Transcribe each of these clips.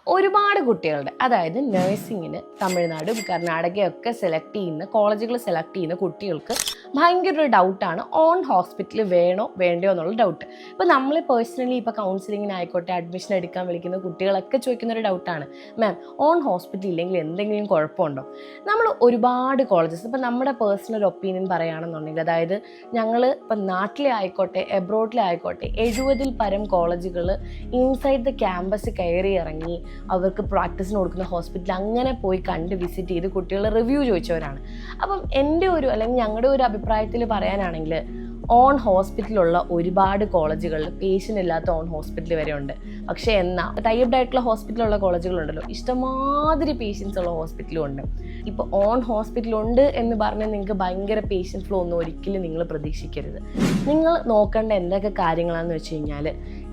ഒരുപാട് കുട്ടികളുടെ അതായത് നഴ്സിങ്ങിന് തമിഴ്നാടും കർണാടകയൊക്കെ സെലക്ട് ചെയ്യുന്ന കോളേജുകൾ സെലക്ട് ചെയ്യുന്ന കുട്ടികൾക്ക് ഭയങ്കര ഒരു ഡൗട്ടാണ് ഓൺ ഹോസ്പിറ്റൽ വേണോ വേണ്ടയോ എന്നുള്ള ഡൗട്ട്. ഇപ്പോൾ നമ്മൾ പേഴ്സണലി ഇപ്പോൾ കൗൺസിലിങ്ങിനായിക്കോട്ടെ അഡ്മിഷൻ എടുക്കാൻ വിളിക്കുന്ന കുട്ടികളൊക്കെ ചോദിക്കുന്ന ഒരു ഡൗട്ടാണ്, മാം ഓൺ ഹോസ്പിറ്റൽ ഇല്ലെങ്കിൽ എന്തെങ്കിലും കുഴപ്പമുണ്ടോ? നമ്മൾ ഒരുപാട് കോളേജസ് ഇപ്പോൾ നമ്മുടെ പേഴ്സണൽ ഒപ്പീനിയൻ പറയുകയാണെന്നുണ്ടെങ്കിൽ, അതായത് ഞങ്ങൾ ഇപ്പം നാട്ടിലെ ആയിക്കോട്ടെ എബ്രോഡിലെ ആയിക്കോട്ടെ 70-ൽ പരം കോളേജുകൾ ഇൻസൈഡ് ദ ക്യാമ്പസ് കയറി ഇറങ്ങി അവർക്ക് പ്രാക്ടീസിന് കൊടുക്കുന്ന ഹോസ്പിറ്റൽ അങ്ങനെ പോയി കണ്ട് വിസിറ്റ് ചെയ്ത് കുട്ടികൾ റിവ്യൂ ചോദിച്ചവരാണ്. അപ്പം എൻ്റെ ഒരു അല്ലെങ്കിൽ ഞങ്ങളുടെ ഒരു അഭിപ്രായത്തിൽ പറയാനാണെങ്കിൽ ഓൺ ഹോസ്പിറ്റലുള്ള ഒരുപാട് കോളേജുകളിൽ പേഷ്യൻ്റ് ഇല്ലാത്ത ഓൺ ഹോസ്പിറ്റൽ വരെ ഉണ്ട്. പക്ഷേ എന്നാൽ ടൈപ്ഡ് ആയിട്ടുള്ള ഹോസ്പിറ്റലുള്ള കോളേജുകളുണ്ടല്ലോ, ഇഷ്ടമാതിരി പേഷ്യൻസ് ഉള്ള ഹോസ്പിറ്റലും ഉണ്ട്. ഇപ്പോൾ ഓൺ ഹോസ്പിറ്റലുണ്ട് എന്ന് പറഞ്ഞാൽ നിങ്ങൾക്ക് ഭയങ്കര പേഷ്യൻ്റ് ഫ്ലോ ഒന്നും ഒരിക്കലും നിങ്ങൾ പ്രതീക്ഷിക്കരുത്. നിങ്ങൾ നോക്കേണ്ട എന്തൊക്കെ കാര്യങ്ങളാണെന്ന് വെച്ച് കഴിഞ്ഞാൽ,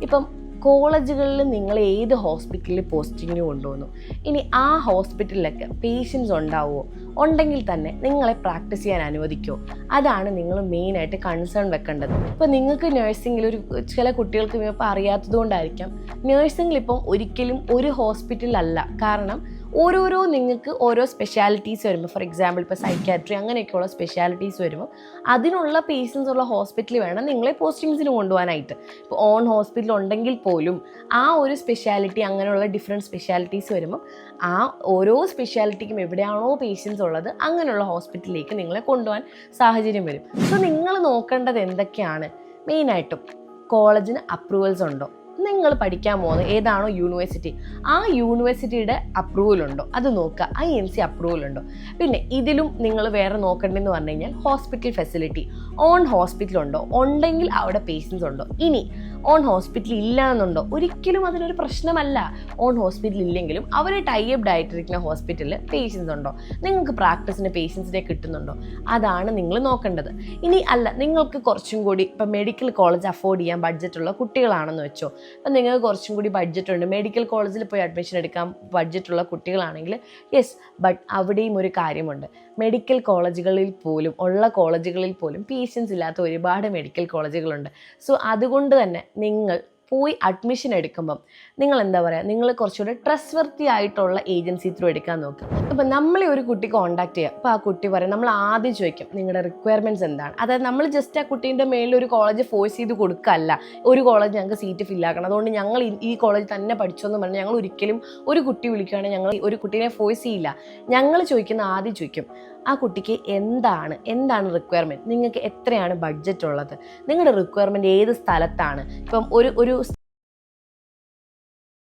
ഇപ്പം കോളേജുകളിൽ നിങ്ങൾ ഏത് ഹോസ്പിറ്റലിൽ പോസ്റ്റിങ്ങിന് കൊണ്ടുപോകുന്നു, ഇനി ആ ഹോസ്പിറ്റലിലൊക്കെ പേഷ്യൻസ് ഉണ്ടാവുമോ, ഉണ്ടെങ്കിൽ തന്നെ നിങ്ങളെ പ്രാക്ടീസ് ചെയ്യാൻ അനുവദിക്കുമോ, അതാണ് നിങ്ങൾ മെയിനായിട്ട് കൺസേൺ വെക്കേണ്ടത്. ഇപ്പോൾ നിങ്ങൾക്ക് നഴ്സിംഗിൽ ചില കുട്ടികൾക്ക് ഇപ്പോൾ അറിയാത്തത് കൊണ്ടായിരിക്കാം, നഴ്സിംഗിൽ ഇപ്പം ഒരിക്കലും ഒരു ഹോസ്പിറ്റലല്ല. കാരണം ഓരോരോ നിങ്ങൾക്ക് ഓരോ സ്പെഷ്യാലിറ്റീസ് വരുമ്പോൾ, ഫോർ എക്സാമ്പിൾ ഇപ്പോൾ സൈക്യാട്രി അങ്ങനെയൊക്കെയുള്ള സ്പെഷ്യാലിറ്റീസ് വരുമ്പോൾ അതിനുള്ള പേഷ്യൻസ് ഉള്ള ഹോസ്പിറ്റൽ വേണം നിങ്ങളെ പോസ്റ്റിങ്സിന് കൊണ്ടുപോകാനായിട്ട്. ഇപ്പോൾ ഓൺ ഹോസ്പിറ്റൽ ഉണ്ടെങ്കിൽ പോലും ആ ഒരു സ്പെഷ്യാലിറ്റി അങ്ങനെയുള്ള ഡിഫറെൻറ്റ് സ്പെഷ്യാലിറ്റീസ് വരുമ്പോൾ ആ ഓരോ സ്പെഷ്യാലിറ്റിക്കും എവിടെയാണോ പേഷ്യൻസ് ഉള്ളത് അങ്ങനെയുള്ള ഹോസ്പിറ്റലിലേക്ക് നിങ്ങളെ കൊണ്ടുപോകാൻ സാഹചര്യം വരും. സോ നിങ്ങൾ നോക്കേണ്ടത് എന്തൊക്കെയാണ്? മെയിനായിട്ടും കോളേജിന് അപ്രൂവൽസ് ഉണ്ടോ, നിങ്ങൾ പഠിക്കാൻ പോകുന്നത് ഏതാണോ യൂണിവേഴ്സിറ്റി ആ യൂണിവേഴ്സിറ്റിയുടെ അപ്രൂവൽ ഉണ്ടോ അത് നോക്കുക, INC അപ്രൂവൽ ഉണ്ടോ. പിന്നെ ഇതിലും നിങ്ങൾ വേറെ നോക്കേണ്ടതെന്ന് പറഞ്ഞു കഴിഞ്ഞാൽ ഹോസ്പിറ്റൽ ഫെസിലിറ്റി, ഓൺ ഹോസ്പിറ്റൽ ഉണ്ടോ, ഉണ്ടെങ്കിൽ അവിടെ പേഷ്യൻസ് ഉണ്ടോ. ഇനി ഓൺ ഹോസ്പിറ്റൽ ഇല്ല എന്നുണ്ടോ, ഒരിക്കലും അതിനൊരു പ്രശ്നമല്ല. ഓൺ ഹോസ്പിറ്റൽ ഇല്ലെങ്കിലും അവർ ടൈപ്ഡ് ആയിട്ടിരിക്കുന്ന ഹോസ്പിറ്റലിൽ പേഷ്യൻസ് ഉണ്ടോ, നിങ്ങൾക്ക് പ്രാക്ടീസിന് പേഷ്യൻസിനെ കിട്ടുന്നുണ്ടോ, അതാണ് നിങ്ങൾ നോക്കേണ്ടത്. ഇനി അല്ല നിങ്ങൾക്ക് കുറച്ചും കൂടി ഇപ്പം മെഡിക്കൽ കോളേജ് അഫോർഡ് ചെയ്യാൻ ബഡ്ജറ്റുള്ള കുട്ടികളാണെന്ന് വെച്ചോ, അപ്പം നിങ്ങൾക്ക് കുറച്ചും കൂടി ബഡ്ജറ്റ് ഉണ്ട്, മെഡിക്കൽ കോളേജിൽ പോയി അഡ്മിഷൻ എടുക്കാൻ ബഡ്ജറ്റുള്ള കുട്ടികളാണെങ്കിൽ യെസ്, ബട്ട് അവിടെയും ഒരു കാര്യമുണ്ട്. മെഡിക്കൽ കോളേജുകളിൽ പോലും പേഷ്യൻസ് ഇല്ലാത്ത ഒരുപാട് മെഡിക്കൽ കോളേജുകളുണ്ട്. സോ അതുകൊണ്ട് തന്നെ നിങ്ങൾ പോയി അഡ്മിഷൻ എടുക്കുമ്പം നിങ്ങൾ എന്താ പറയുക, നിങ്ങൾ കുറച്ചുകൂടെ ട്രസ്റ്റ് വർത്തി ആയിട്ടുള്ള ഏജൻസി ത്രൂ എടുക്കാൻ നോക്കുക. അപ്പം നമ്മളെ ഒരു കുട്ടി കോൺടാക്ട് ചെയ്യുക, അപ്പോൾ ആ കുട്ടി പറയും, നമ്മൾ ആദ്യം ചോദിക്കും നിങ്ങളുടെ റിക്വയർമെൻറ്റ്സ് എന്താണ്. അതായത് നമ്മൾ ജസ്റ്റ് ആ കുട്ടീൻ്റെ മേളിൽ ഒരു കോളേജ് ഫോഴ്സ് ചെയ്ത് കൊടുക്കുകയല്ല, ഒരു കോളേജ് ഞങ്ങൾക്ക് സീറ്റ് ഫില്ലാക്കണം അതുകൊണ്ട് ഞങ്ങൾ ഈ കോളേജ് തന്നെ പഠിച്ചോന്ന് പറഞ്ഞാൽ ഞങ്ങൾ ഒരിക്കലും ഒരു കുട്ടി വിളിക്കുകയാണെങ്കിൽ ഞങ്ങൾ ഒരു കുട്ടീനെ ഫോഴ്സ് ചെയ്യില്ല. ഞങ്ങൾ ആദ്യം ചോദിക്കും ആ കുട്ടിക്ക് എന്താണ് റിക്വയർമെൻറ്റ്, നിങ്ങൾക്ക് എത്രയാണ് ബഡ്ജറ്റ് ഉള്ളത്, നിങ്ങളുടെ റിക്വയർമെൻറ്റ് ഏത് സ്ഥലത്താണ്. ഇപ്പം ഒരു